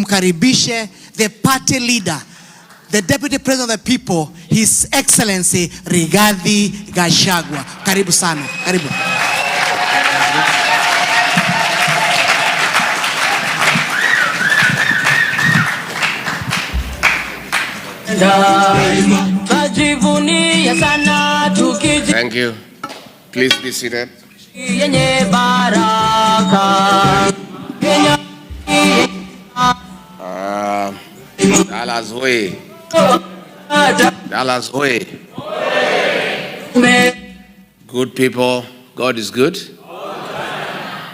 tumkaribishe the party leader, the deputy president of the people, His Excellency Rigathi Gachagua. Karibu sana. Karibu. Thank you. Please be seated. Dallas way. Dallas way. Good people, God is good.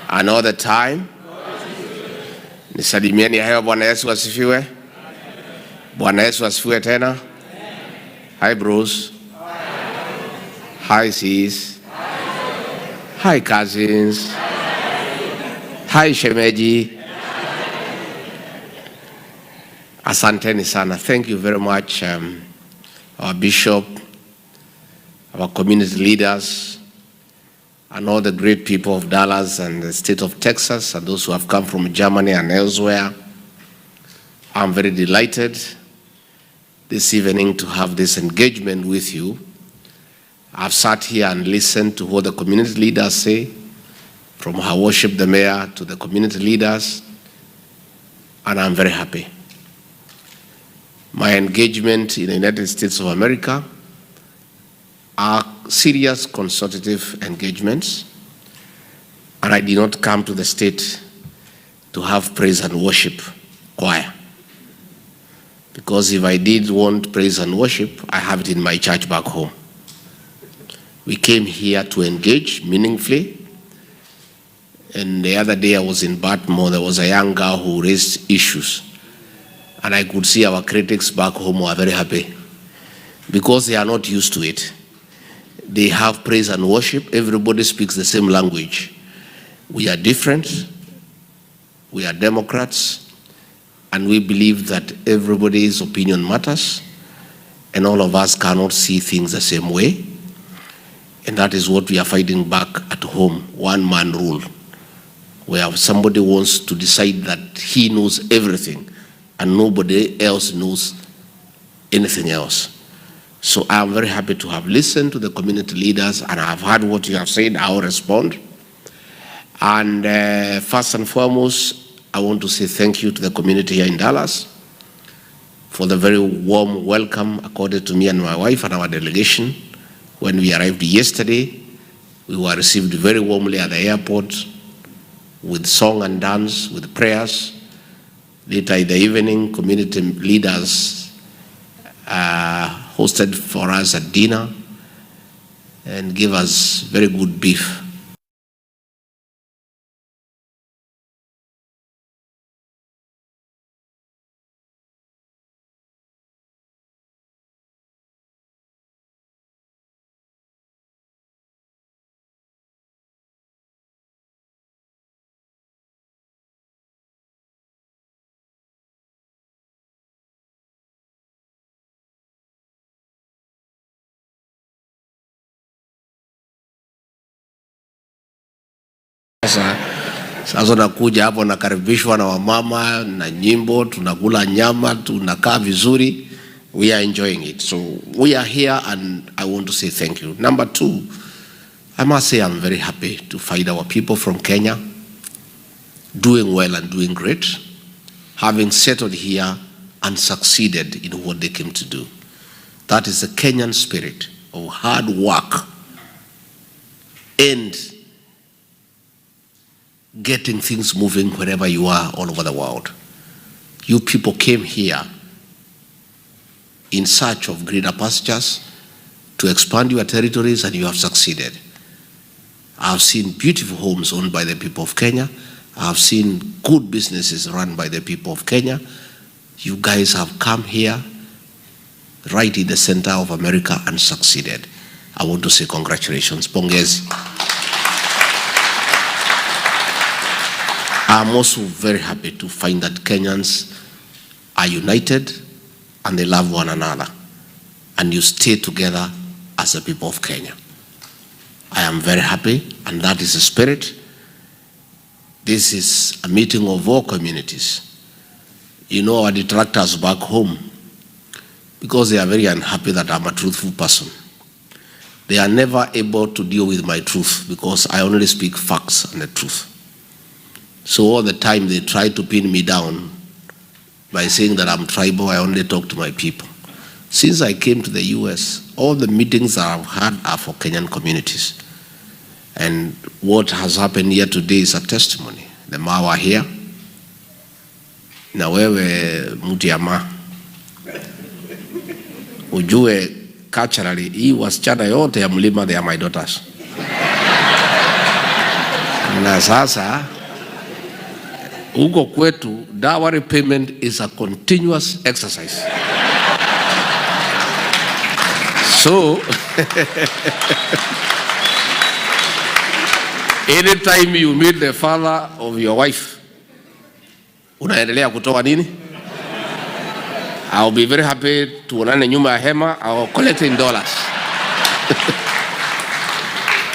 And all the time. Nisalimieni hayo. Bwana Yesu asifiwe. Bwana Yesu asifiwe tena. Hi bros. Hi sis. Hi cousins. Hi shemeji. Asanteni sana. Thank you very much, our bishop, our community leaders, and all the great people of Dallas and the state of Texas, and those who have come from Germany and elsewhere. I'm very delighted this evening to have this engagement with you. I've sat here and listened to what the community leaders say, from her worship, the mayor, to the community leaders, and I'm very happy. My engagement in the United States of America are serious consultative engagements, and I did not come to the state to have praise and worship choir. Because if I did want praise and worship, I have it in my church back home. We came here to engage meaningfully. And the other day I was in Baltimore, there was a young girl who raised issues. And I could see our critics back home were very happy because they are not used to it. They have praise and worship. Everybody speaks the same language. We are different. We are Democrats. And we believe that everybody's opinion matters. And all of us cannot see things the same way. And that is what we are fighting back at home, one-man rule, where somebody wants to decide that he knows everything and nobody else knows anything else. So I am very happy to have listened to the community leaders, and I have heard what you have said. I will respond. And first and foremost, I want to say thank you to the community here in Dallas for the very warm welcome accorded to me and my wife and our delegation. When we arrived yesterday, we were received very warmly at the airport with song and dance, with prayers. Later in the evening, community leaders hosted for us a dinner and gave us very good beef. Sasa nakuja hapo nakaribishwa na wamama na nyimbo, tunakula nyama, tunakaa vizuri. We are enjoying it. So we are here and I want to say thank you. Number two, I must say I'm very happy to find our people from Kenya doing well and doing great, having settled here and succeeded in what they came to do. That is the Kenyan spirit of hard work and getting things moving wherever you are all over the world. You people came here in search of greener pastures to expand your territories, and you have succeeded. I've seen beautiful homes owned by the people of Kenya. I've seen good businesses run by the people of Kenya. You guys have come here right in the center of America and succeeded. I want to say congratulations. Pongezi. I'm also very happy to find that Kenyans are united and they love one another, and you stay together as the people of Kenya. I am very happy, and that is the spirit. This is a meeting of all communities. you know, our detractors back home, because they are very unhappy that I'm a truthful person. They are never able to deal with my truth because I only speak facts and the truth. So all the time they try to pin me down by saying that I'm tribal, I only talk to my people. Since I came to the US, all the meetings that I've had are for Kenyan communities. And what has happened here today is a testimony. The Mawa here, na wewe mutiama, ujue culturally, hii wasichana yote ya mlima, they are my daughters. Na sasa, huko kwetu, dowry payment is a continuous exercise. So, anytime you meet the father of your wife, unaendelea kutoa nini? I'll be very happy to tuonane nyuma ya hema. I'll collect in dollars.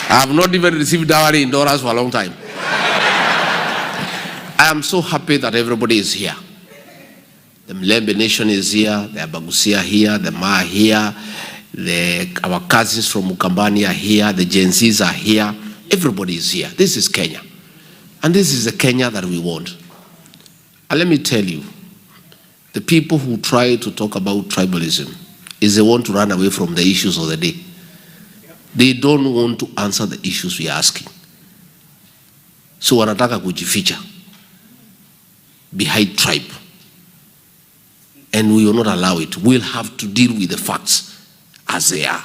I have not even received dowry in dollars for a long time. I am so happy that everybody is here. The Mlembe Nation is here, the Abagusia here, the Maa here, our cousins from Mukambani are here, the Gen Zs are here. Everybody is here. This is Kenya. And this is the Kenya that we want. And let me tell you, the people who try to talk about tribalism is they want to run away from the issues of the day. They don't want to answer the issues we are asking. So wanataka kujificha behind tribe. And we will not allow it. We'll have to deal with the facts as they are.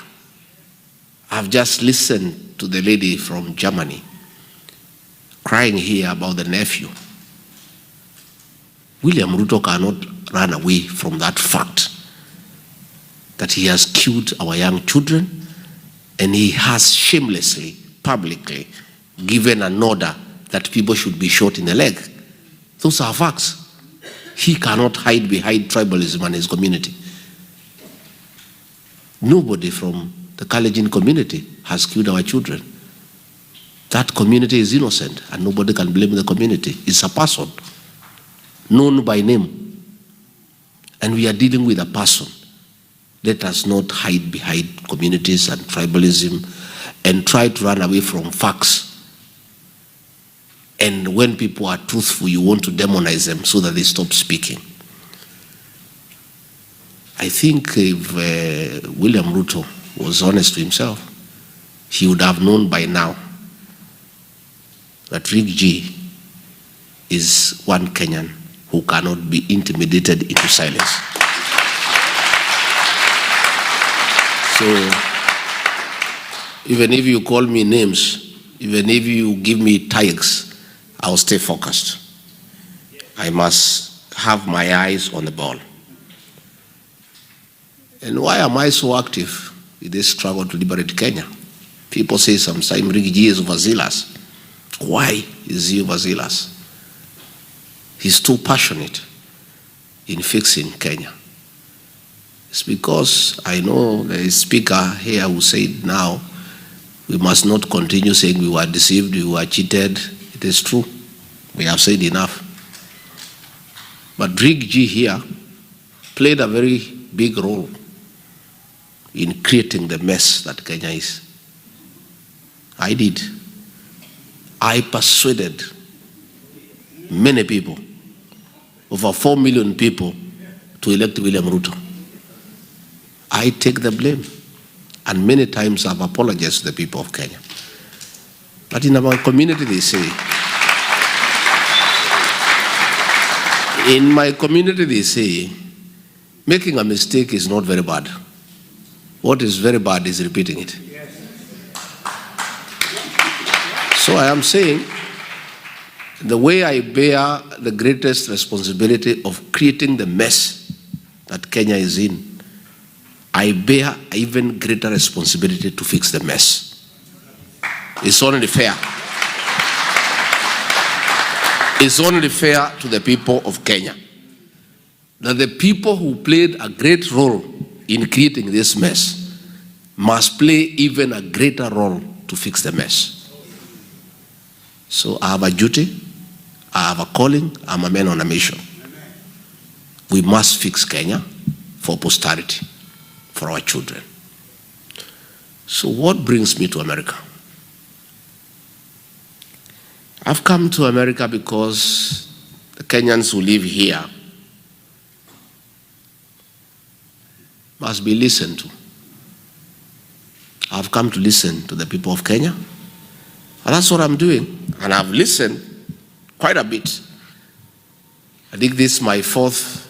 I've just listened to the lady from Germany crying here about the nephew. William Ruto cannot run away from that fact that he has killed our young children and he has shamelessly, publicly given an order that people should be shot in the leg. Those are facts. He cannot hide behind tribalism and his community. Nobody from the Kalenjin community has killed our children. That community is innocent and nobody can blame the community. It's a person known by name. And we are dealing with a person. Let us not hide behind communities and tribalism and try to run away from facts. And when people are truthful, you want to demonize them so that they stop speaking. I think if William Ruto was honest to himself, he would have known by now that Rick G is one Kenyan who cannot be intimidated into silence. So, even if you call me names, even if you give me tags, I'll stay focused. I must have my eyes on the ball. And why am I so active in this struggle to liberate Kenya? People say sometimes Rick G is overzealous. Why is he overzealous? He's too passionate in fixing Kenya. It's because I know there is a speaker here who said now we must not continue saying we were deceived, we were cheated. It is true. We have said enough. But Rick G here played a very big role in creating the mess that Kenya is. I did. I persuaded many people, over 4 million people, to elect William Ruto. I take the blame. And many times I've apologized to the people of Kenya. But in our community they say, making a mistake is not very bad. What is very bad is repeating it. So I am saying, the way I bear the greatest responsibility of creating the mess that Kenya is in, I bear even greater responsibility to fix the mess. It's only fair. It's only fair to the people of Kenya that the people who played a great role in creating this mess must play even a greater role to fix the mess. So I have a duty, I have a calling, I'm a man on a mission. We must fix Kenya for posterity, for our children. So what brings me to America? I've come to America because the Kenyans who live here must be listened to. I've come to listen to the people of Kenya, and that's what I'm doing. And I've listened quite a bit. I think this is my 4th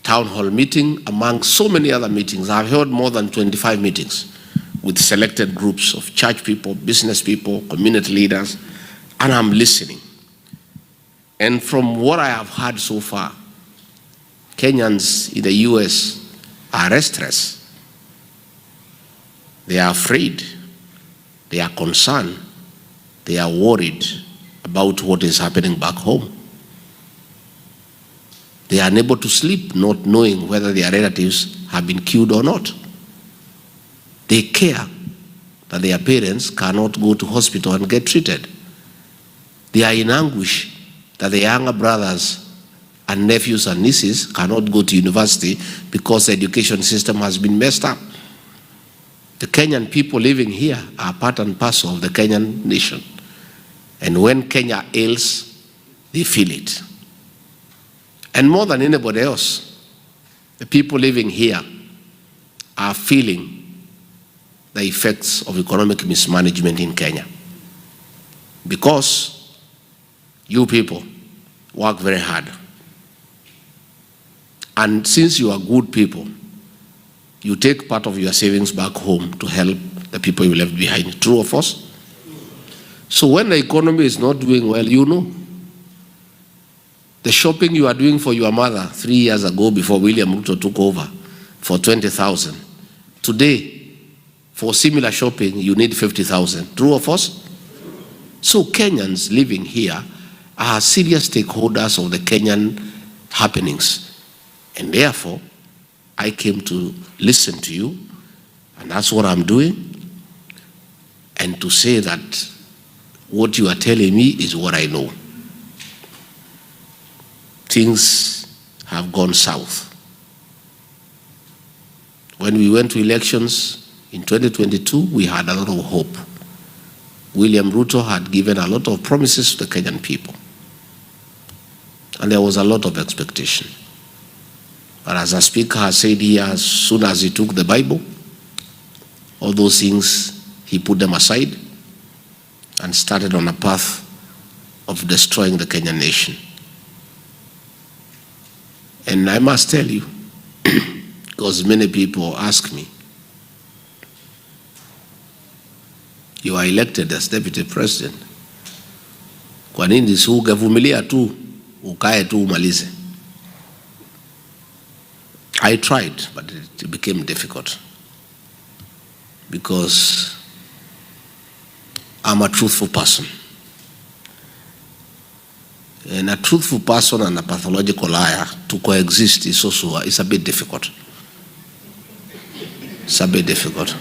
town hall meeting among so many other meetings. I've held more than 25 meetings with selected groups of church people, business people, community leaders, and I'm listening. And from what I have heard so far, Kenyans in the US are restless. They are afraid. They are concerned. They are worried about what is happening back home. They are unable to sleep, not knowing whether their relatives have been killed or not. They care that their parents cannot go to hospital and get treated. They are in anguish that their younger brothers and nephews and nieces cannot go to university because the education system has been messed up. The Kenyan people living here are part and parcel of the Kenyan nation. And when Kenya ails, they feel it. And more than anybody else, the people living here are feeling the effects of economic mismanagement in Kenya. Because you people work very hard. And since you are good people, you take part of your savings back home to help the people you left behind. True or false? So when the economy is not doing well, you know, the shopping you are doing for your mother 3 years ago before William Ruto took over for 20,000, today, for similar shopping, you need 50,000. True or false? So Kenyans living here are serious stakeholders of the Kenyan happenings. And therefore, I came to listen to you, and that's what I'm doing, and to say that what you are telling me is what I know. Things have gone south. When we went to elections in 2022, we had a lot of hope. William Ruto had given a lot of promises to the Kenyan people, and there was a lot of expectation. But as a speaker has said here, as soon as he took the Bible, all those things, he put them aside and started on a path of destroying the Kenyan nation. And I must tell you, because many people ask me, you are elected as deputy president. Kwa nini si ungevumilia tu, ukae tu umalize? I tried, but it became difficult because I'm a truthful person. And a truthful person and a pathological liar to coexist is also a bit difficult. It's a bit difficult.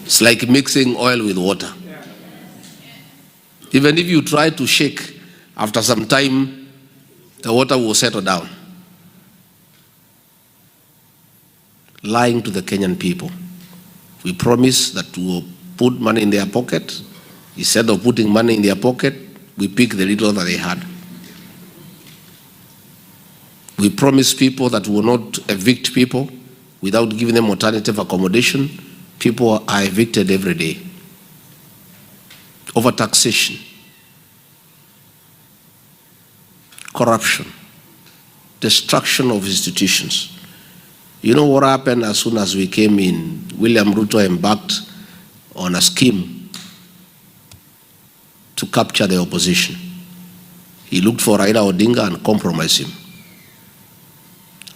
It's like mixing oil with water. Even if you try to shake, after some time, the water will settle down. Lying to the Kenyan people. We promised that we will put money in their pocket. Instead of putting money in their pocket, we pick the little that they had. We promised people that we will not evict people without giving them alternative accommodation. People are evicted every day. Overtaxation. Corruption. Destruction of institutions. You know what happened as soon as we came in? William Ruto embarked on a scheme to capture the opposition. He looked for Raila Odinga and compromised him.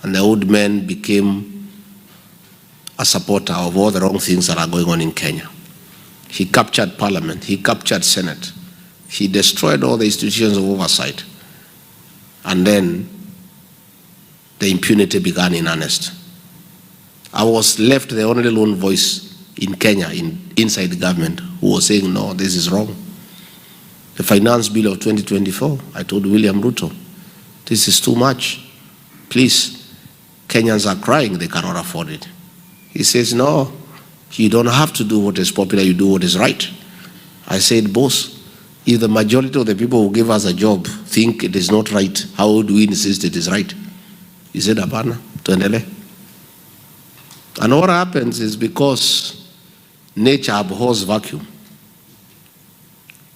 And the old man became a supporter of all the wrong things that are going on in Kenya. He captured parliament, he captured Senate, he destroyed all the institutions of oversight. And then the impunity began in earnest. I was left the only lone voice in Kenya, inside the government, who was saying, no, this is wrong. The finance bill of 2024, I told William Ruto, this is too much. please, Kenyans are crying, they cannot afford it. He says, no, you don't have to do what is popular, you do what is right. I said, boss, if the majority of the people who give us a job think it is not right, how do we insist it is right? He said, hapana, tuendele. And what happens is because nature abhors vacuum.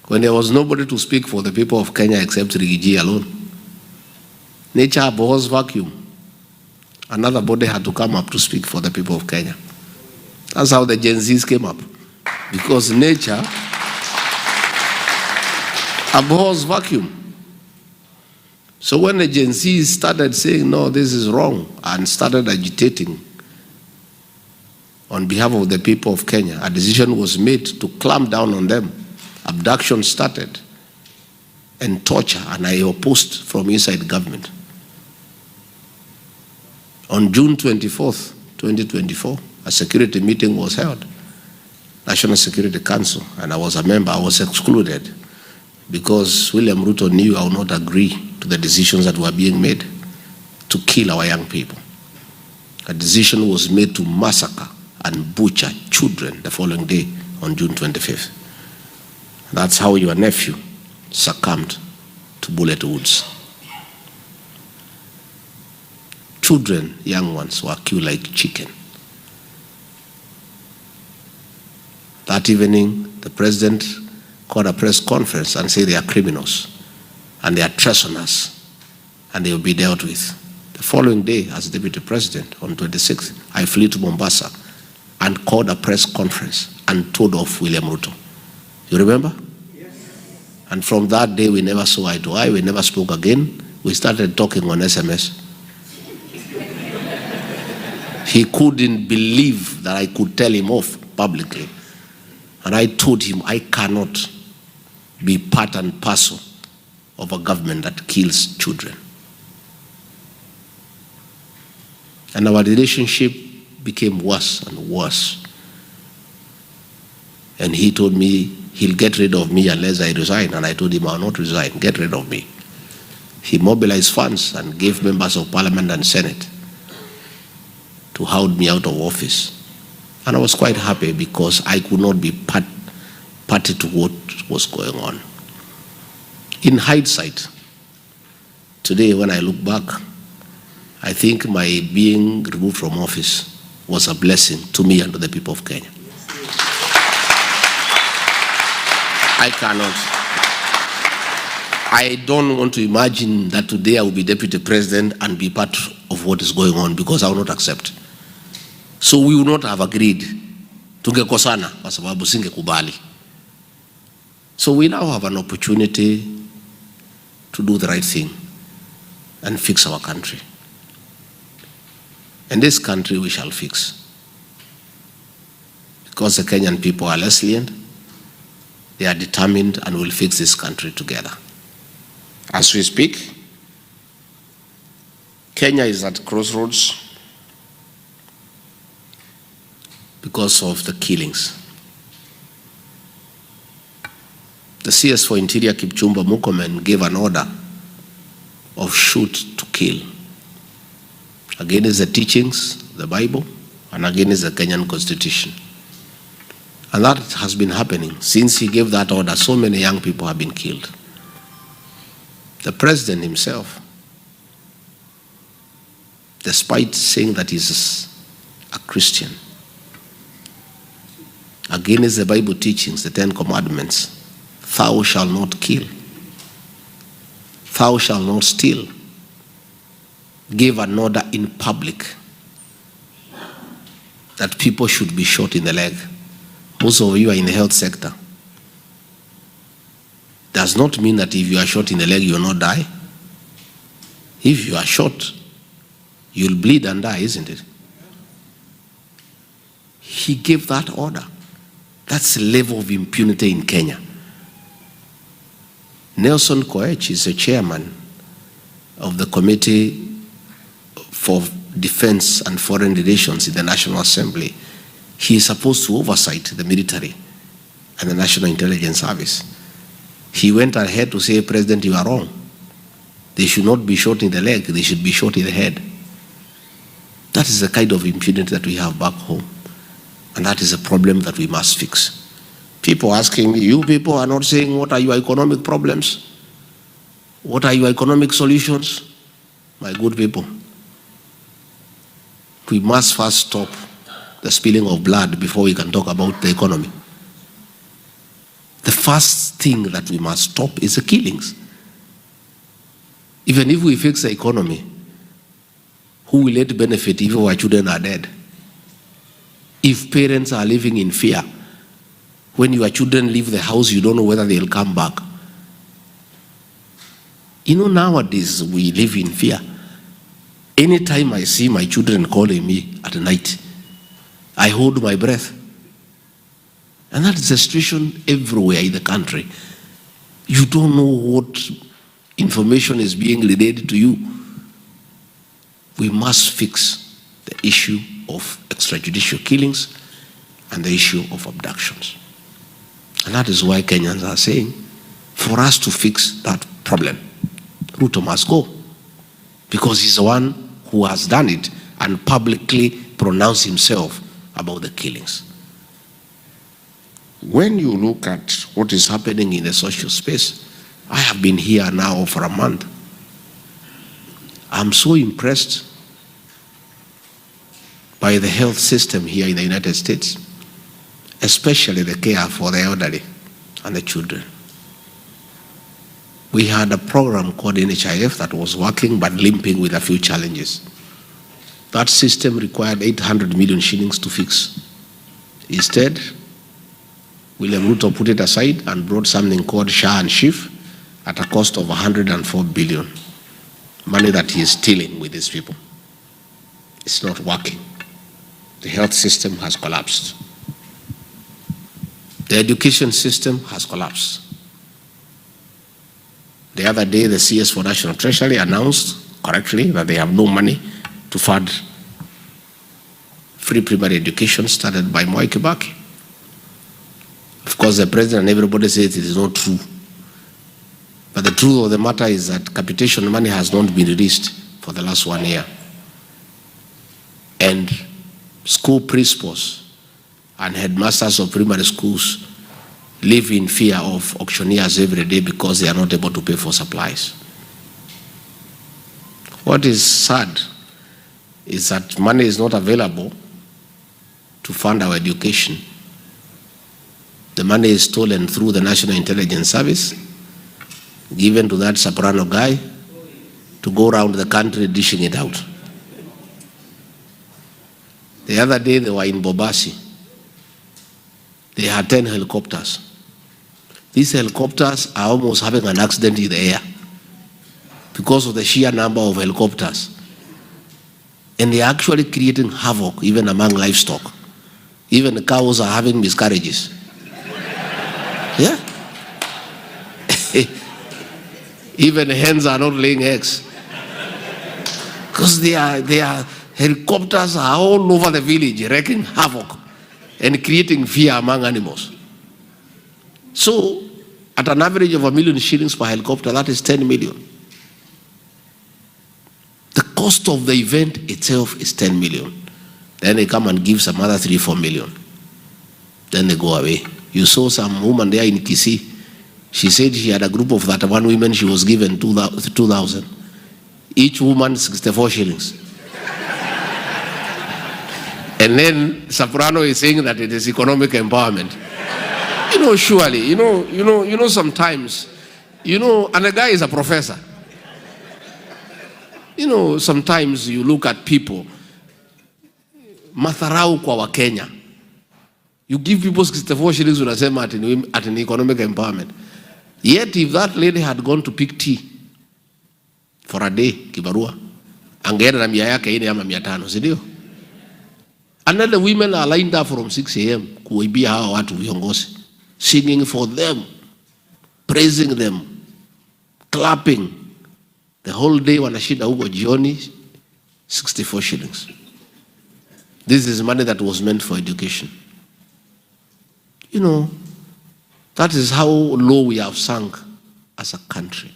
When there was nobody to speak for the people of Kenya except Rigiji alone, nature abhors vacuum. Another body had to come up to speak for the people of Kenya. That's how the Gen Zs came up. Because nature abhors vacuum. So when the Gen Zs started saying, no, this is wrong, and started agitating on behalf of the people of Kenya, a decision was made to clamp down on them. Abduction started, and torture, and I opposed from inside government. On June 24th, 2024, a security meeting was held, National Security Council, and I was a member. I was excluded because William Ruto knew I would not agree to the decisions that were being made to kill our young people. A decision was made to massacre and butcher children the following day on June 25th. That's how your nephew succumbed to bullet wounds. Children, young ones, were killed like chicken. That evening, the president called a press conference and said they are criminals and they are treasoners and they will be dealt with. The following day, as deputy president, on 26th, I flew to Mombasa and called a press conference and told off William Ruto. You remember? Yes. And from that day, we never saw eye to eye. We never spoke again. We started talking on SMS. He couldn't believe that I could tell him off publicly. And I told him I cannot be part and parcel of a government that kills children. And our relationship became worse and worse. And he told me he'll get rid of me unless I resign. And I told him I'll not resign, get rid of me. He mobilized funds and gave members of parliament and senate to hold me out of office. And I was quite happy because I could not be party to what was going on. In hindsight, today when I look back, I think my being removed from office was a blessing to me and to the people of Kenya. I don't want to imagine that today I will be deputy president and be part of what is going on, because I will not accept. So we would not have agreed. Tungekosana kwa sababu singekubali. So we now have an opportunity to do the right thing and fix our country. And this country we shall fix. Because the Kenyan people are resilient, they are determined, and will fix this country together. As we speak, Kenya is at crossroads because of the killings. The CS for Interior, Kipchumba Murkomen, gave an order of shoot to kill against the teachings, the Bible, and against the Kenyan Constitution. And that has been happening. Since he gave that order, so many young people have been killed. The president himself, despite saying that he's a Christian, against the Bible teachings, the 10 Commandments, thou shalt not kill, thou shalt not steal, gave an order in public that people should be shot in the leg. Most of you are in the health sector. Does not mean that if you are shot in the leg, you will not die. If you are shot, you'll bleed and die, isn't it? He gave that order. That's the level of impunity in Kenya. Nelson Koech is the chairman of the Committee for Defense and Foreign Relations in the National Assembly. He is supposed to oversight the military and the National Intelligence Service. He went ahead to say, President, you are wrong. They should not be shot in the leg, they should be shot in the head. That is the kind of impunity that we have back home. And that is a problem that we must fix. People asking me, you people are not saying what are your economic problems? What are your economic solutions? My good people, we must first stop the spilling of blood before we can talk about the economy. The first thing that we must stop is the killings. Even if we fix the economy, who will it benefit if our children are dead? If parents are living in fear, when your children leave the house, you don't know whether they'll come back. You know, nowadays we live in fear. Anytime I see my children calling me at night, I hold my breath. And that is the situation everywhere in the country. You don't know what information is being relayed to you. We must fix the issue of extrajudicial killings and the issue of abductions. And that is why Kenyans are saying, for us to fix that problem, Ruto must go. Because he's the one who has done it and publicly pronounced himself about the killings. When you look at what is happening in the social space, I have been here now for a month. I'm so impressed by the health system here in the United States, especially the care for the elderly and the children. We had a program called NHIF that was working but limping with a few challenges. That system required 800 million shillings to fix. Instead, William Ruto put it aside and brought something called SHA and SHIF at a cost of 104 billion. Money that he is stealing with these people. It's not working. The health system has collapsed. The education system has collapsed. The other day, the CS for National Treasury announced correctly that they have no money to fund free primary education started by Mwai Kibaki. Of course, the president and everybody says it is not true. But the truth of the matter is that capitation money has not been released for the last 1 year. And school principals and headmasters of primary schools live in fear of auctioneers every day because they are not able to pay for supplies. What is sad is that money is not available to fund our education. The money is stolen through the National Intelligence Service, given to that soprano guy to go around the country dishing it out. The other day they were in Bobasi. They had 10 helicopters. These helicopters are almost having an accident in the air because of the sheer number of helicopters. And they are actually creating havoc even among livestock. Even the cows are having miscarriages. Yeah. Even hens are not laying eggs. Because they are helicopters are all over the village wreaking havoc and creating fear among animals. So, at an average of 1 million shillings per helicopter, that is 10 million. The cost of the event itself is 10 million. Then they come and give some other 3-4 million. Then they go away. You saw some woman there in Kisii. She said she had a group of 31 women. She was given 2,000. Each woman 64 shillings. And then Soprano is saying that it is economic empowerment. You know, surely, you know, sometimes, and the guy is a professor. You know, sometimes you look at people, matharau kwa Wakenya. You give people 64 shillings unasema at an economic empowerment. Yet if that lady had gone to pick tea for a day, kibarua, angeenda na 100 yake ine ama 500, si ndio? And then the women are lined up from 6 a.m. kuibia hawa watu viongozi, singing for them, praising them, clapping. The whole day wanashinda huko jioni, 64 shillings. This is money that was meant for education. You know, that is how low we have sunk as a country.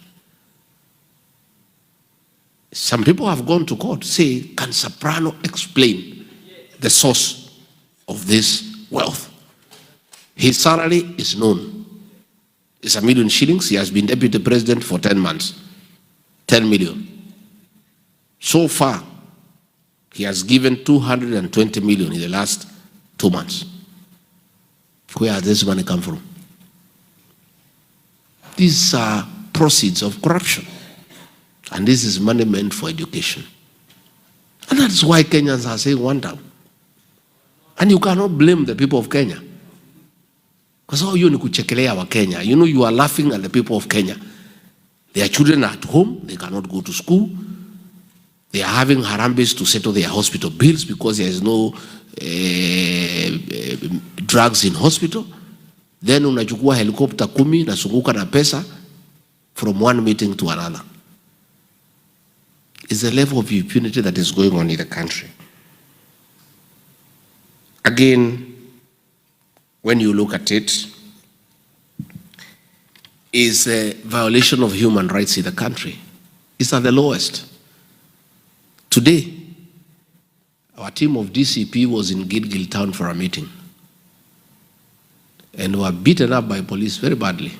Some people have gone to court, say, can Soprano explain the source of this wealth? His salary is known. It's 1 million shillings. He has been deputy president for 10 months. 10 million. So far, he has given 220 million in the last 2 months. Where has this money come from? These are proceeds of corruption. And this is money meant for education. And that's why Kenyans are saying one down. And you cannot blame the people of Kenya. Because all you kuchekelea wa Kenya. You know, you are laughing at the people of Kenya. Their children are at home. They cannot go to school. They are having harambes to settle their hospital bills because there is no drugs in hospital. Then unachukua helicopter 10 na sunguka na pesa from one meeting to another. It's the level of impunity that is going on in the country. Again, when you look at it, is a violation of human rights in the country. It's at the lowest. Today, our team of DCP was in Gilgil town for a meeting and were beaten up by police very badly.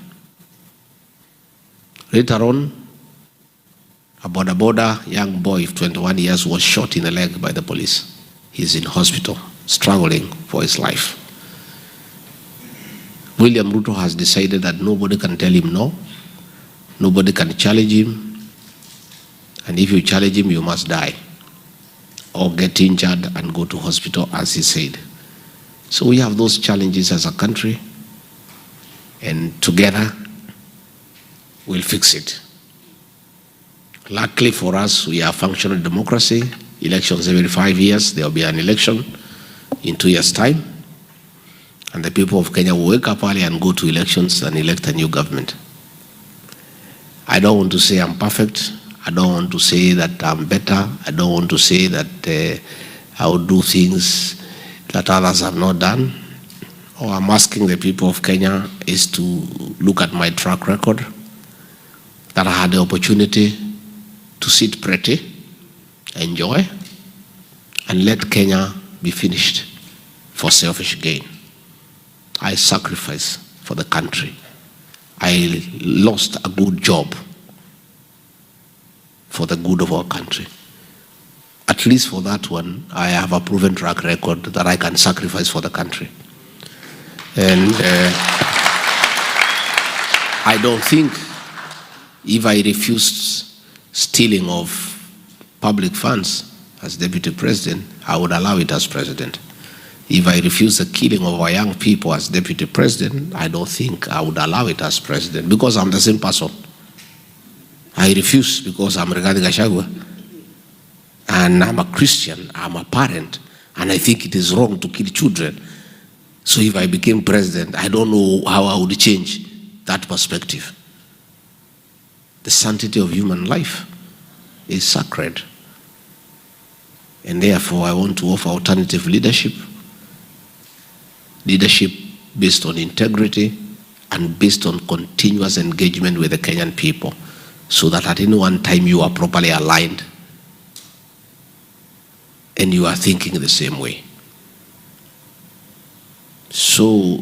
Later on, a border young boy of 21 years was shot in the leg by the police. He's in hospital, struggling for his life. William Ruto has decided that nobody can tell him no, nobody can challenge him, and if you challenge him, you must die or get injured and go to hospital, as he said. So we have those challenges as a country, and together we'll fix it. Luckily for us, we are a functional democracy. Elections every 5 years, there will be an election in 2 years' time. And the people of Kenya will wake up early and go to elections and elect a new government. I don't want to say I'm perfect. I don't want to say that I'm better. I don't want to say that I will do things that others have not done. All I'm asking the people of Kenya is to look at my track record, that I had the opportunity to sit pretty, enjoy, and let Kenya be finished for selfish gain. I sacrificed for the country. I lost a good job for the good of our country. At least for that one, I have a proven track record that I can sacrifice for the country. And I don't think if I refused stealing of public funds as deputy president, I would allow it as president. If I refuse the killing of our young people as deputy president, I don't think I would allow it as president, because I'm the same person. I refuse because I'm Rigathi Gachagua, and I'm a Christian, I'm a parent, and I think it is wrong to kill children. So if I became president, I don't know how I would change that perspective. The sanctity of human life is sacred. And therefore, I want to offer alternative leadership. Leadership based on integrity and based on continuous engagement with the Kenyan people, so that at any one time you are properly aligned and you are thinking the same way. So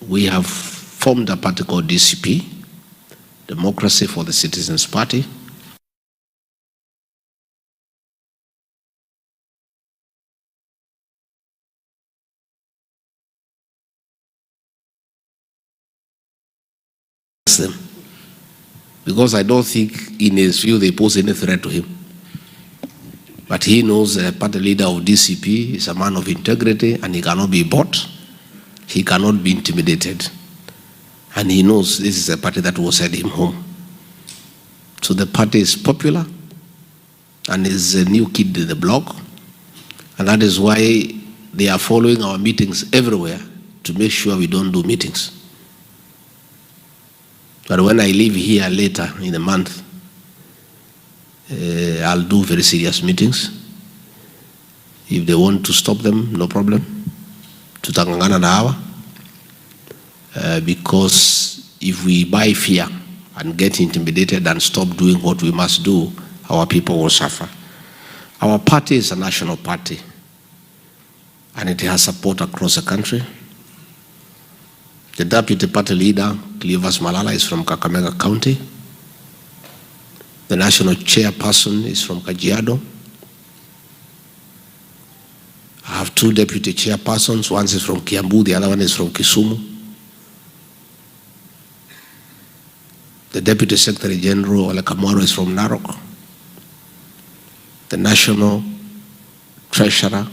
we have formed a party called DCP, Democracy for the Citizens Party. Them, because I don't think in his view they pose any threat to him. But he knows the party leader of DCP is a man of integrity, and he cannot be bought, he cannot be intimidated, and he knows this is a party that will send him home. So the party is popular and is a new kid in the block, and that is why they are following our meetings everywhere to make sure we don't do meetings. But when I leave here later in the month, I'll do very serious meetings. If they want to stop them, no problem. Tutangangana na hawa. Because if we buy fear and get intimidated and stop doing what we must do, our people will suffer. Our party is a national party, and it has support across the country. The deputy party leader, Cleophas Malala, is from Kakamega County. The national chairperson is from Kajiado. I have two deputy chairpersons. One is from Kiambu, the other one is from Kisumu. The deputy secretary general, Ole Kamwaro, is from Narok. The national treasurer,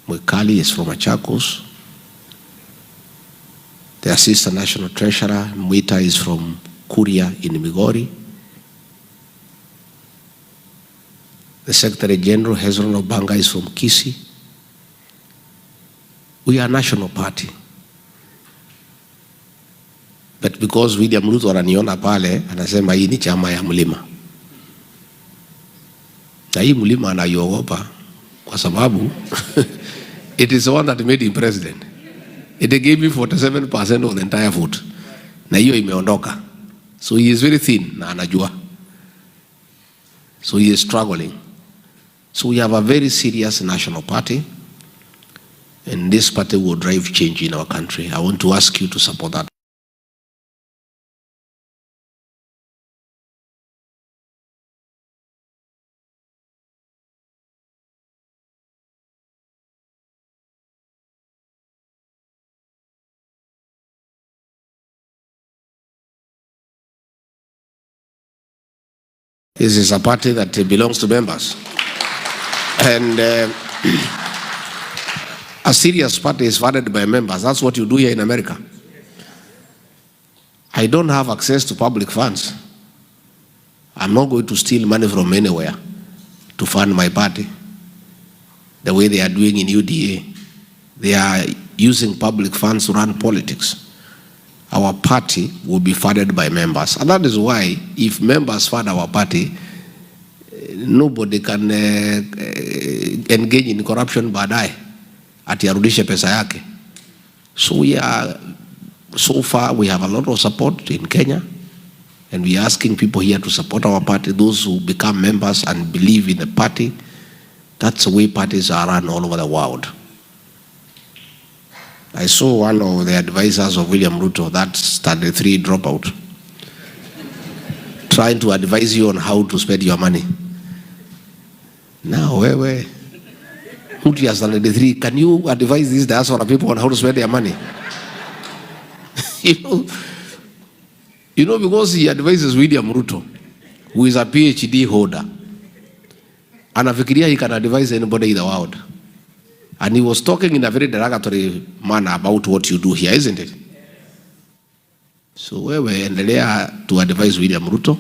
Mwikali, is from Machakos. The assistant national treasurer, Mwita, is from Kuria in Migori. The secretary general, Hezron Obanga, is from Kisii. We are a national party. But because William Ruto ananiona pale, anasema hii ni chama ya mlima. Na hii mlima anaiogopa kwa sababu it is the one that made him president. It gave me 47% of the entire vote. Na hiyo imeondoka. So he is very thin na anajua. So he is struggling. So we have a very serious national party, and this party will drive change in our country. I want to ask you to support that. This is a party that belongs to members. And a serious party is funded by members. That's what you do here in America. I don't have access to public funds. I'm not going to steal money from anywhere to fund my party. The way they are doing in UDA, they are using public funds to run politics. Our party will be funded by members. And that is why if members fund our party, nobody can engage in corruption baadaye ati arudishe pesa yake. So far we have a lot of support in Kenya, and we are asking people here to support our party, those who become members and believe in the party. That's the way parties are run all over the world. I saw one of the advisors of William Ruto, that standard 3 dropout, trying to advise you on how to spend your money. Now, where Ruto has standard 3, can you advise these diaspora people on how to spend their money? you know, because he advises William Ruto, who is a PhD holder, anafikiria he can advise anybody in the world. And he was talking in a very derogatory manner about what you do here, isn't it? So we endelea to advise William Ruto,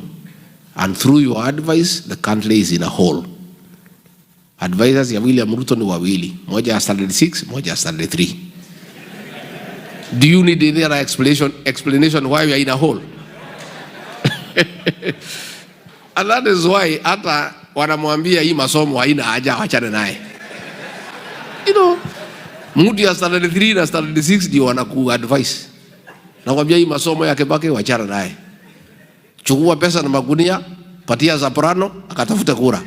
and through your advice, the country is in a hole. Advisors ya William Ruto ni wawili, moja ya standard 6, moja ya standard 3. Do you need any other explanation why we are in a hole? And that is why hata wanamwambia hii masomo haina haja, wachane naye. You know, mtu ya standard 3 na standard 6 ndio wanaku advise. Nakwambia hii masomo ya Kibaki wachana naye. Chukua pesa na magunia, patia Zaprano, akatafute kura.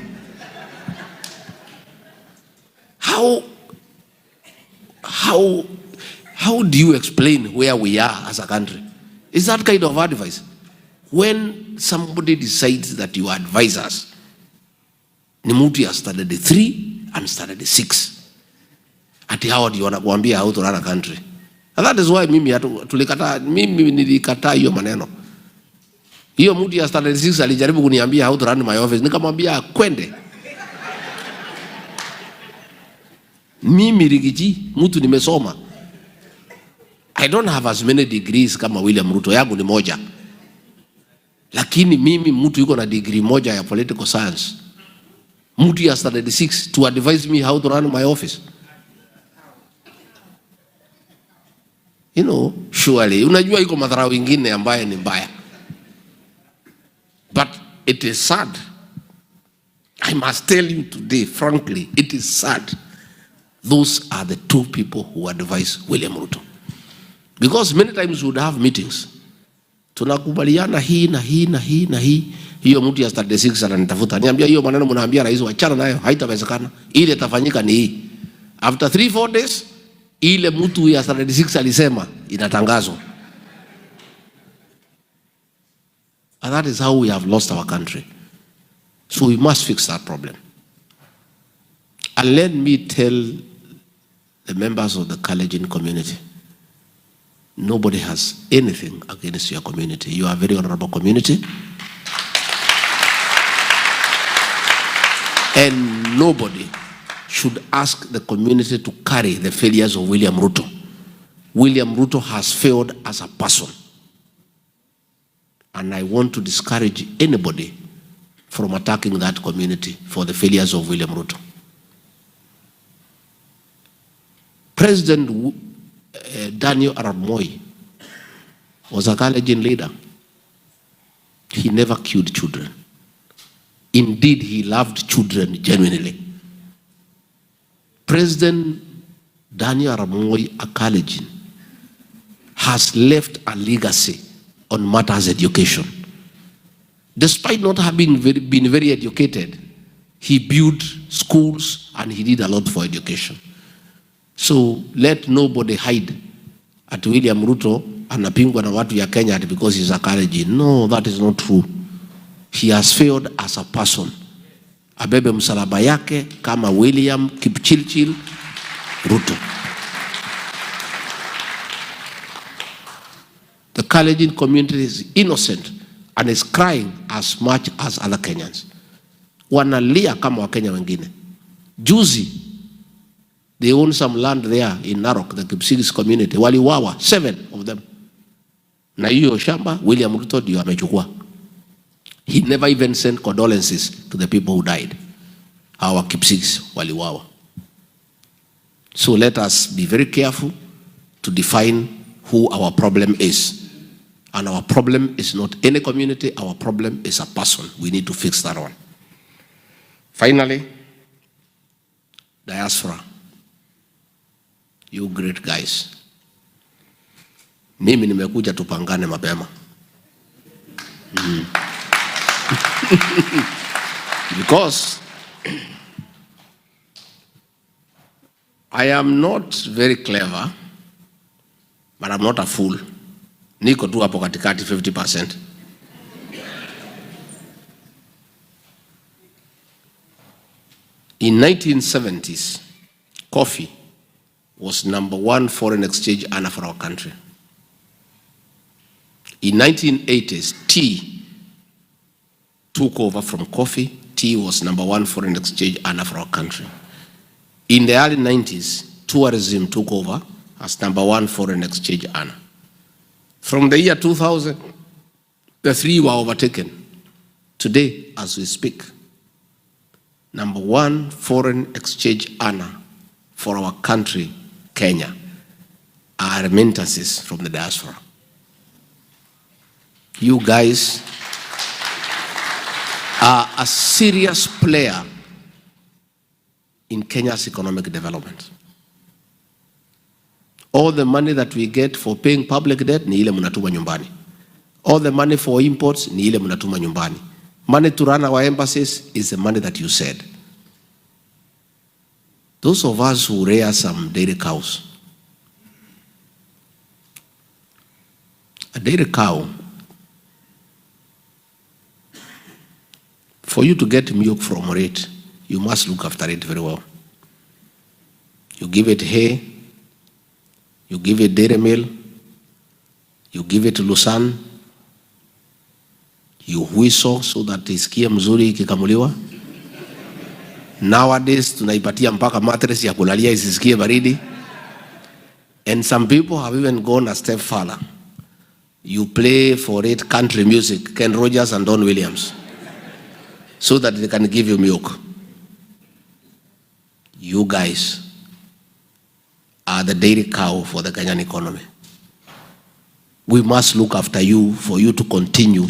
How do you explain where we are as a country? Is that kind of advice? When somebody decides that you advise us, ni mtu ya standard 3 and standard 6. Ati hawa ndio wanakuambia how to run a country. And that is why mimi nilikataa hiyo maneno. Hiyo mtu ya standard 6 alijaribu kuniambia how to run my office. Nikamwambia kwende. Mimi Rigiji, mtu nimesoma. I don't have as many degrees kama William Ruto, yangu ni moja. Lakini mimi mtu yuko na degree moja ya political science. Mtu ya standard 6 to advise me how to run my office. You know, surely, unajua iko madharau ingine ambaye ni mbaya. But it is sad. I must tell you today, frankly, it is sad. Those are the two people who advise William Ruto. Because many times we would have meetings. Tunakubaliana hii na hii na hii na hii. hiyo mtu ya 36 ananitafuta. Niambia hiyo maneno mnaambia rais wachana nayo, haitawezekana. Ile itafanyika ni hii. After 3-4 days, ile mtu ya 36 alisema inatangazwa. And that is how we have lost our country. So we must fix that problem. And let me tell the members of the Kenyan community, nobody has anything against your community. You are a very honorable community. And nobody should ask the community to carry the failures of William Ruto. William Ruto has failed as a person. And I want to discourage anybody from attacking that community for the failures of William Ruto. President Daniel Arap Moi was a Kenyan leader. He never killed children. Indeed, he loved children genuinely. President Daniel Arap Moi, a Kenyan, has left a legacy on matters education. Despite not having been very educated, he built schools and he did a lot for education. So let nobody hide at William Ruto anapingwa na watu ya Kenya because he's a Kenyan. No, that is not true. He has failed as a person. Abebe msalaba yake kama William Kipchirchir Ruto. The Kenyan community is innocent and is crying as much as other Kenyans. Wanalia kama Wakenya wengine. Juzi, they own some land there in Narok, the Kipsigis community. Waliwawa, 7 of them. Na hiyo shamba, William Ruto ndio amechukua. He never even sent condolences to the people who died. Our Kipsigis waliwawa. So let us be very careful to define who our problem is. And our problem is not any community, our problem is a person. We need to fix that one. Finally, diaspora. You great guys. Mimi nimekuja tupangane mapema. Because I am not very clever, but I'm not a fool. Niko tu hapo katikati 50%. In 1970s, coffee was #1 foreign exchange earner for our country. In 1980s, tea took over from coffee. Tea was #1 foreign exchange earner for our country. In the early 90s, tourism took over as #1 foreign exchange earner. From the year 2000, the three were overtaken. Today, as we speak, #1 foreign exchange earner for our country, Kenya, are remittances from the diaspora. You guys are a serious player in Kenya's economic development. All the money that we get for paying public debt ni ile mnatuma nyumbani. All the money for imports ni ile mnatuma nyumbani. Money to run our embassies is the money that you said. Those of us who rear some dairy cows, a dairy cow, for you to get milk from it, you must look after it very well. You give it hay, you give it dairy meal, you give it Lusan, you whistle so that isikie mzuri ikikamuliwa. Nowadays tunaipatia mpaka mattress ya kulalia isisikie baridi. And some people have even gone a step further. You play for it country music, Ken Rogers and Don Williams, so that they can give you milk. You guys are the dairy cow for the Kenyan economy. We must look after you for you to continue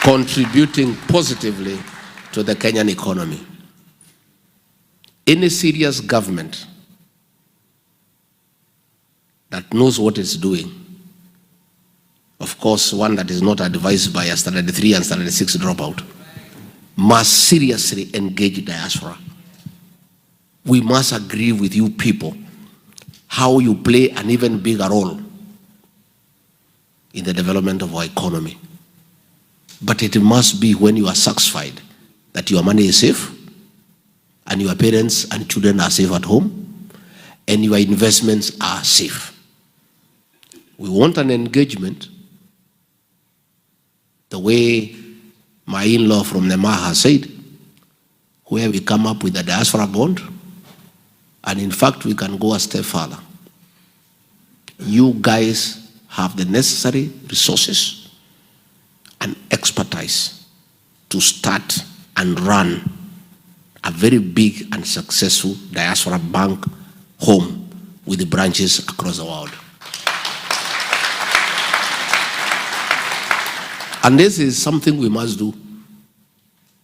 contributing positively to the Kenyan economy. Any serious government that knows what it's doing of course, one that is not advised by a standard 3 and standard 6 dropout, must seriously engage diaspora. We must agree with you people how you play an even bigger role in the development of our economy. But it must be when you are satisfied that your money is safe, and your parents and children are safe at home, and your investments are safe. We want an engagement the way my in-law from Nema has said, where we come up with a diaspora bond, and in fact we can go a step further. You guys have the necessary resources and expertise to start and run a very big and successful diaspora bank home with the branches across the world. And this is something we must do.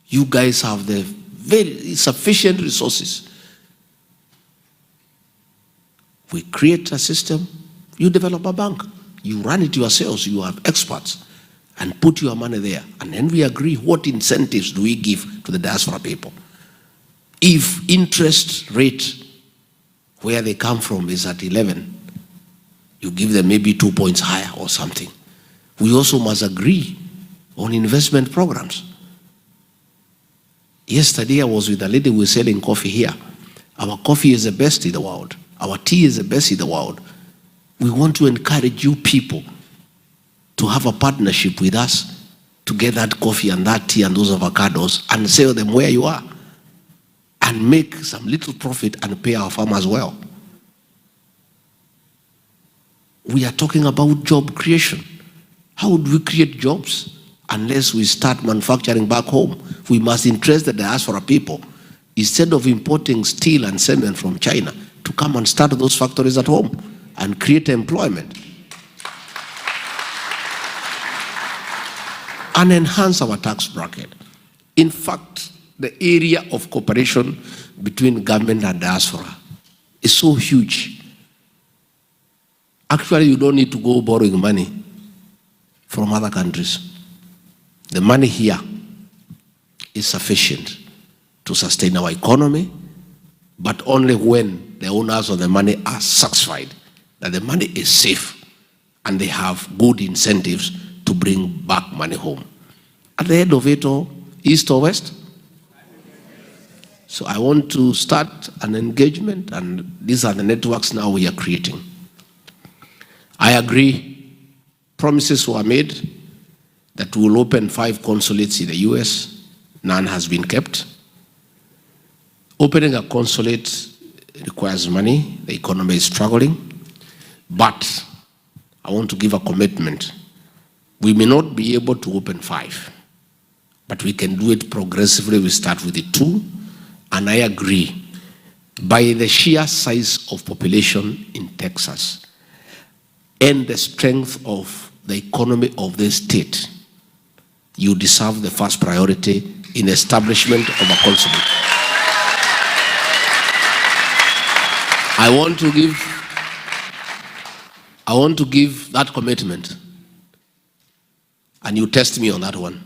You guys have the very sufficient resources. We create a system, you develop a bank, you run it yourselves, you have experts, and put your money there. And then we agree what incentives do we give to the diaspora people. If interest rate where they come from is at 11, you give them maybe 2 points higher or something. We also must agree on investment programs. Yesterday I was with a lady who was selling coffee here. Our coffee is the best in the world. Our tea is the best in the world. We want to encourage you people to have a partnership with us to get that coffee and that tea and those avocados and sell them where you are and make some little profit and pay our farmers well. We are talking about job creation. How would we create jobs unless we start manufacturing back home? We must interest the diaspora people, instead of importing steel and cement from China, to come and start those factories at home and create employment and enhance our tax bracket. In fact, the area of cooperation between government and diaspora is so huge. Actually, you don't need to go borrowing money from other countries. The money here is sufficient to sustain our economy, but only when the owners of the money are satisfied that the money is safe and they have good incentives to bring back money home. At the end of it all, east or west? So I want to start an engagement, and these are the networks now we are creating. I agree, promises were made that we will open 5 consulates in the US. None has been kept. Opening a consulate requires money. The economy is struggling. But I want to give a commitment. We may not be able to open 5, but we can do it progressively. We start with the 2. And I agree, by the sheer size of population in Texas and the strength of the economy of this state, you deserve the first priority in establishment of a consulate. I want to give that commitment, and you test me on that one,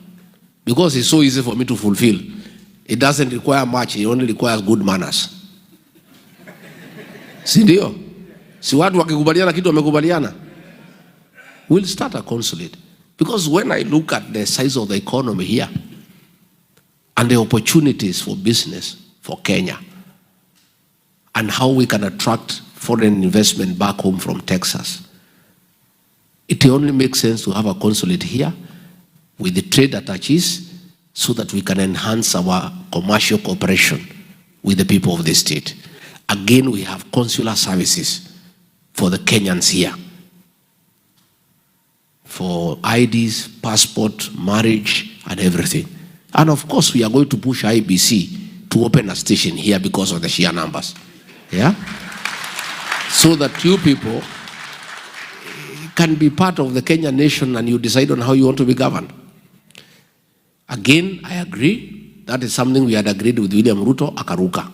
because it's so easy for me to fulfill. It doesn't require much, it only requires good manners. Si ndio? Si watu wakikubaliana kitu wamekubaliana. We'll start a consulate. Because when I look at the size of the economy here and the opportunities for business for Kenya and how we can attract foreign investment back home from Texas, it only makes sense to have a consulate here with the trade attaches so that we can enhance our commercial cooperation with the people of the state. Again, we have consular services for the Kenyans here, for IDs, passport, marriage, and everything. And of course, we are going to push IBC to open a station here because of the sheer numbers. Yeah? So that you people can be part of the Kenyan nation and you decide on how you want to be governed. Again, I agree. That is something we had agreed with William Ruto, akaruka.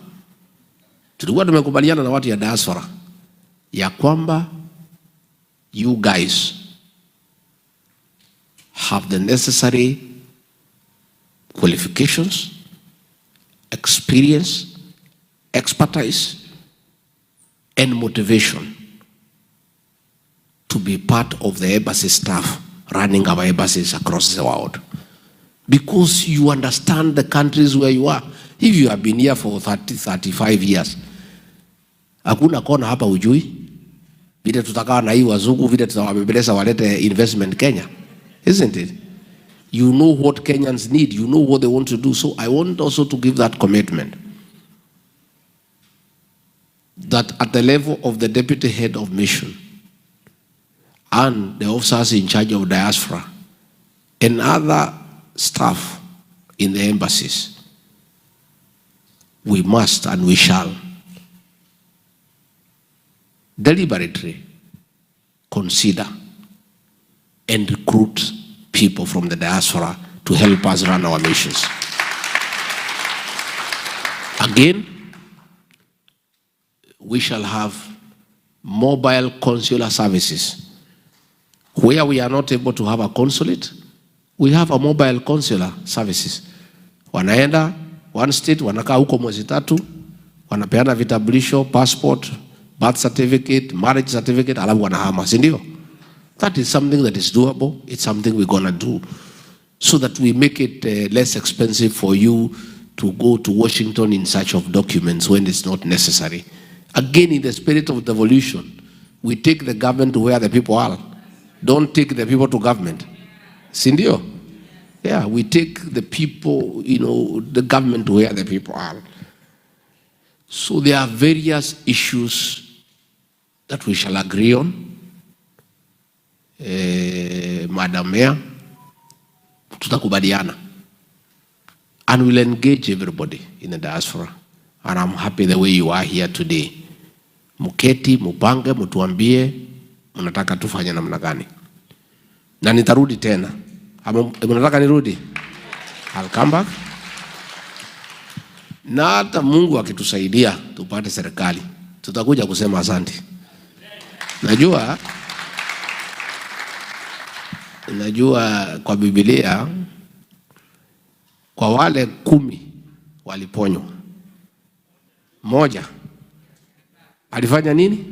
Tulikuwa tumekubaliana na watu ya diaspora ya kwamba you guys have the necessary qualifications, experience, expertise, and motivation to be part of the embassy staff running our embassies across the world. Because you understand the countries where you are. If you have been here for 30, 35 years, hakuna kona hapa ujui, vile tutakaa na hii wazungu, vile tutawabebeleza walete investment Kenya. Isn't it? You know what Kenyans need. You know what they want to do. So I want also to give that commitment that at the level of the deputy head of mission and the officers in charge of diaspora and other staff in the embassies, we must and we shall deliberately consider and recruit people from the diaspora to help us run our missions. Again, we shall have mobile consular services. Where we are not able to have a consulate, we have a mobile consular services. Wanaenda one state, wanakaa huko mwezi 3, wanapeana vitambulisho, passport, birth certificate, marriage certificate, alafu wanahama, si ndio? That is something that is doable. It's something we're gonna do so that we make it less expensive for you to go to Washington in search of documents when it's not necessary. Again, in the spirit of devolution, we take the government to where the people are. Don't take the people to government. Sindio? Yeah, we take the people, the government to where the people are. So there are various issues that we shall agree on. Madam Mayor, tutakubaliana. And we'll engage everybody in the diaspora. And I'm happy the way you are here today. Muketi, mupange, mutuambie, mnataka tufanye namna gani. Na nitarudi tena. Mnataka nirudi? I'll come back. Na hata Mungu akitusaidia tupate serikali, tutakuja kusema asante. Najua kwa Biblia kwa wale 10 waliponywa, mmoja alifanya nini?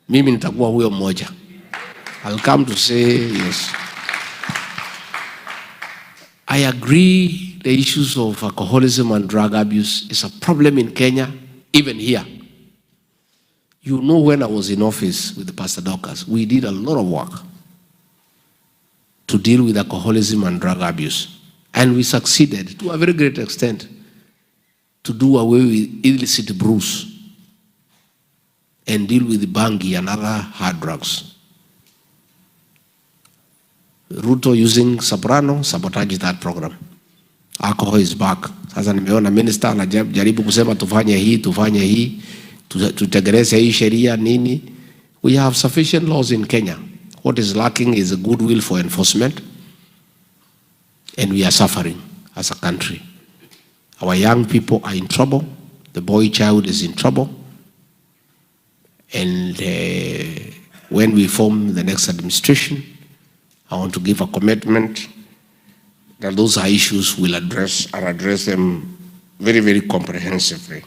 Mimi nitakuwa huyo mmoja. I'll come to say yes. I agree the issues of alcoholism and drug abuse is a problem in Kenya, even here. You know, when I was in office with Pastor Dorcas, we did a lot of work to deal with alcoholism and drug abuse. And we succeeded to a very great extent to do away with illicit brews and deal with the bangi and other hard drugs. Ruto using soprano sabotage that program. Alcohol is back. Sasa nimeona minister anajaribu kusema tufanye hii, tutegereze hii sheria nini. We have sufficient laws in Kenya. What is lacking is a goodwill for enforcement, and we are suffering as a country. Our young people are in trouble. The boy child is in trouble. And when we form the next administration, I want to give a commitment that those are issues we'll address them very, very comprehensively.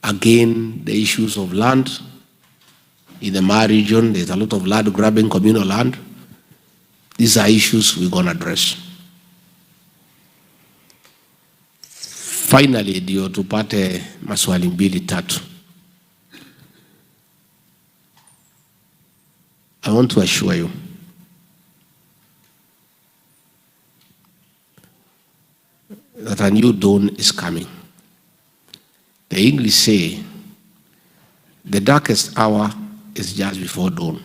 Again, the issues of land. In the Maa region, there's a lot of land grabbing, communal land. These are issues we're going to address. Finally, ndio tupate maswali 2-3. I want to assure you that a new dawn is coming. The English say, the darkest hour is just before dawn.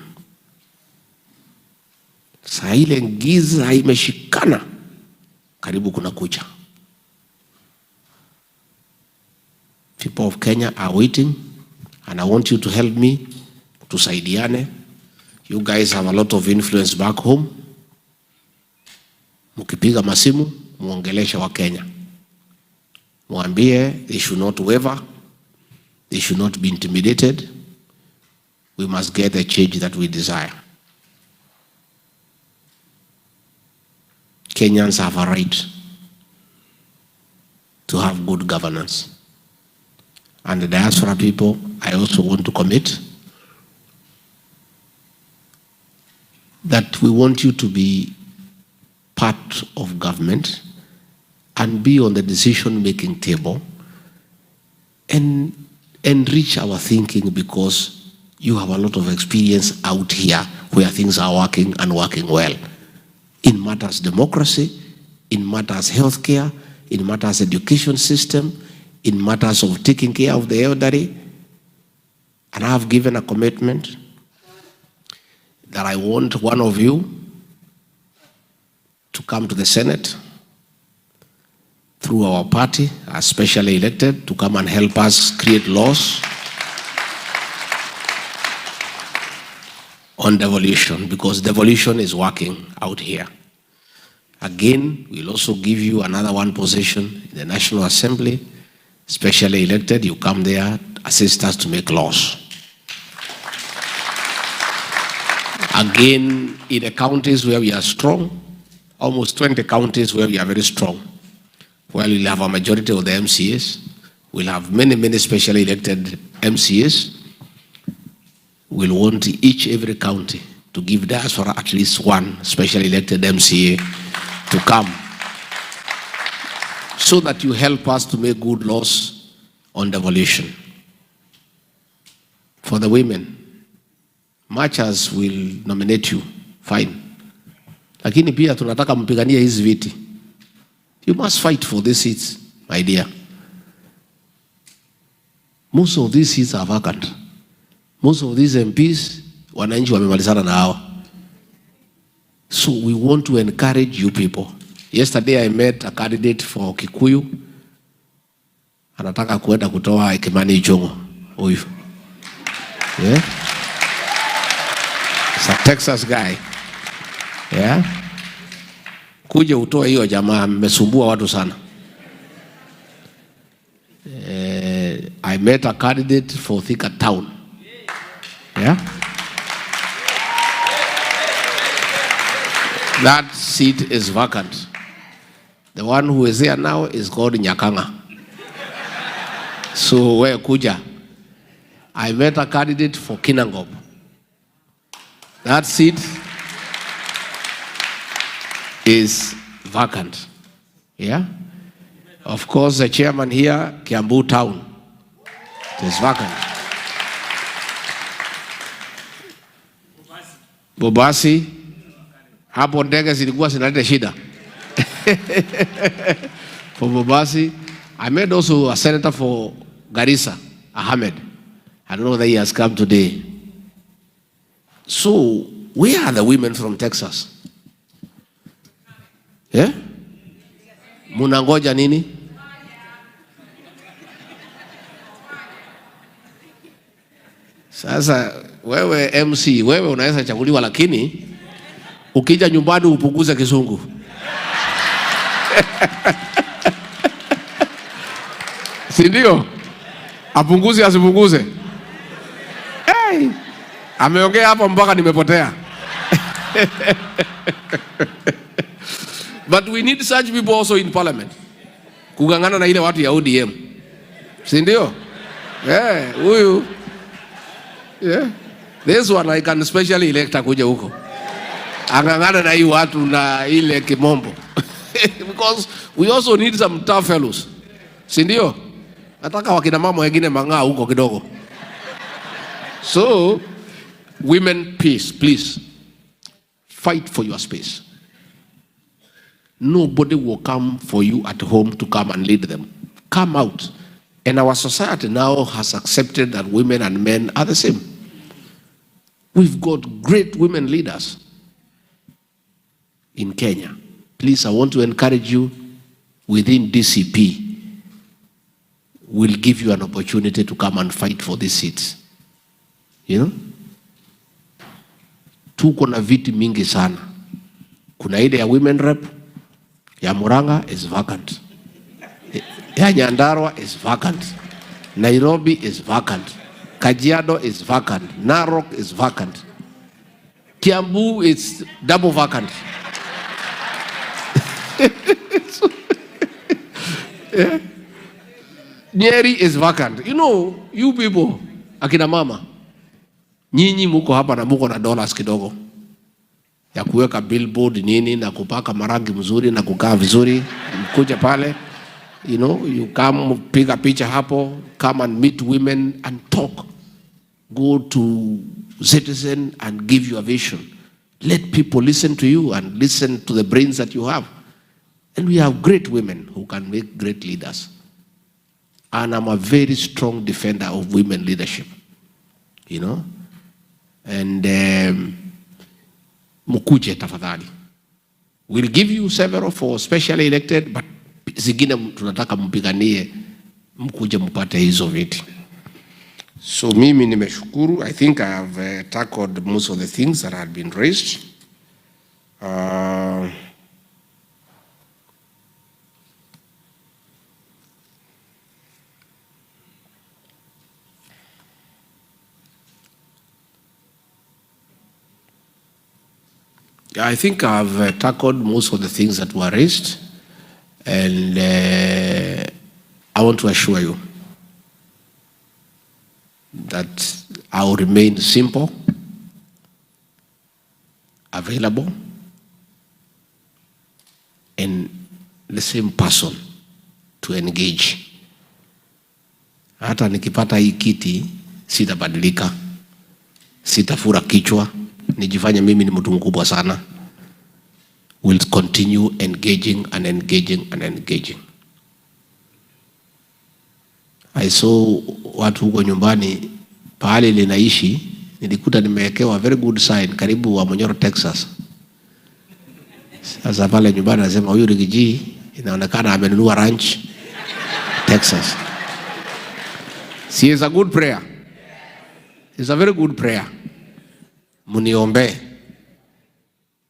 Saa ile giza imeshikana, karibu kuna kucha. People of Kenya are waiting, and I want you to help me, tusaidiane. You guys have a lot of influence back home. Mukipiga masimu, muongelesha wa Kenya. Muambie, they should not waver. They should not be intimidated. We must get the change that we desire. Kenyans have a right to have good governance. And the diaspora people, I also want to commit that we want you to be part of government and be on the decision-making table and enrich our thinking, because you have a lot of experience out here where things are working and working well. In matters democracy, in matters healthcare, in matters education system, in matters of taking care of the elderly. And I have given a commitment that I want one of you to come to the Senate through our party, as specially elected, to come and help us create laws on devolution, because devolution is working out here. Again, we'll also give you another one position in the National Assembly, specially elected. You come there, assist us to make laws. Again, in the counties where we are strong, almost 20 counties where we are very strong, where we'll have a majority of the MCAs, we'll have many, many specially elected MCAs. We'll want every county to give diaspora at least one specially elected MCA to come, so that you help us to make good laws on devolution. For the women, marchers will nominate you, fine. Lakini pia tunataka mpiganie hizi viti. You must fight for these seats, my dear. Most of these seats are vacant. Most of these MPs, wananchi wamemalizana na hao. So we want to encourage you people. Yesterday I met a candidate for Kikuyu. Anataka kuenda kutoa Kimani Ichung'wa. Huyu. Yeah? It's a Texas guy. Yeah? Kuja utoe hiyo jamaa, mmesumbua watu sana. I met a candidate for Thika Town. Yeah? That seat is vacant. The one who is there now is called Nyakanga. So where kuja? I met a candidate for Kinangop. That seat is vacant. Yeah? Of course, the chairman here, Kiambu Town, it is vacant. Bobasi, hapo ndege zilikuwa zinaleta shida. For Bobasi, I met also a senator for Garissa, Ahmed. I don't know whether he has come today. So, where are the women from Texas? Yeah? Munangoja nini? Sasa wewe MC, wewe unaweza chaguliwa, lakini ukija nyumbani upunguze kizungu. Si ndio? Apunguze asipunguze. Hey! Ameongea hapo mpaka nimepotea. But we need such people also in parliament. Kugangana na ile watu ya ODM. Si ndio? Yeah, huyu. Yeah. This one I can specially elect kuja huko. Angangana na hii watu na ile kimombo. Because we also need some tough fellows. Si ndio? Nataka wakina mama wengine mang'aa huko kidogo. So, women, peace, please. Fight for your space. Nobody will come for you at home to come and lead them. Come out. And our society now has accepted that women and men are the same. We've got great women leaders in Kenya. Please, I want to encourage you within DCP. We'll give you an opportunity to come and fight for these seats. You know? Tuko na viti mingi sana. Kuna ile ya women rep, ya Murang'a is vacant. Ya Nyandarua is vacant. Nairobi is vacant. Kajiado is vacant. Narok is vacant. Kiambu is double vacant. Yeah. Nyeri is vacant. You know, you people, akina mama, nyinyi muko hapa na muko na dollars kidogo ya kuweka billboard nini na kupaka marangi mzuri na kukaa vizuri, mkuja pale, you know, you come piga picha hapo, come and meet women and talk. Go to Citizen and give your vision. Let people listen to you and listen to the brains that you have. And we have great women who can make great leaders. And I'm a very strong defender of women leadership, you know. And mukuje tafadhali. We'll give you several for specially elected, but zingine tunataka mpiganie mkuje mpate hizo viti. So mimi nimeshukuru. I think I have tackled most of the things that had been raised. I think I've tackled most of the things that were raised, and I want to assure you that I will remain simple, available, and the same person to engage. Hata nikipata hii kiti sitabadilika, sitafura kichwa, nijifanye mimi ni mtu mkubwa sana. Will continue engaging and engaging and engaging. I saw watu huko nyumbani pahali linaishi, nilikuta nimewekewa very good sign karibu wa Monyoro, Texas. Sasa pale nyumbani nasema huyu Rigiji inaonekana amenunua ranch Texas. See, it's a good prayer. It's a very good prayer. Muniombe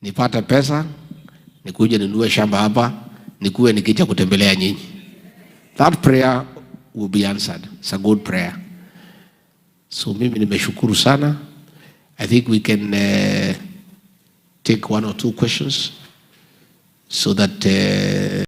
nipate pesa, nikuje ninunue shamba hapa, nikuwe nikija kutembelea nyinyi. That prayer will be answered. It's a good prayer. So mimi nimeshukuru sana. I think we can take one or two questions so that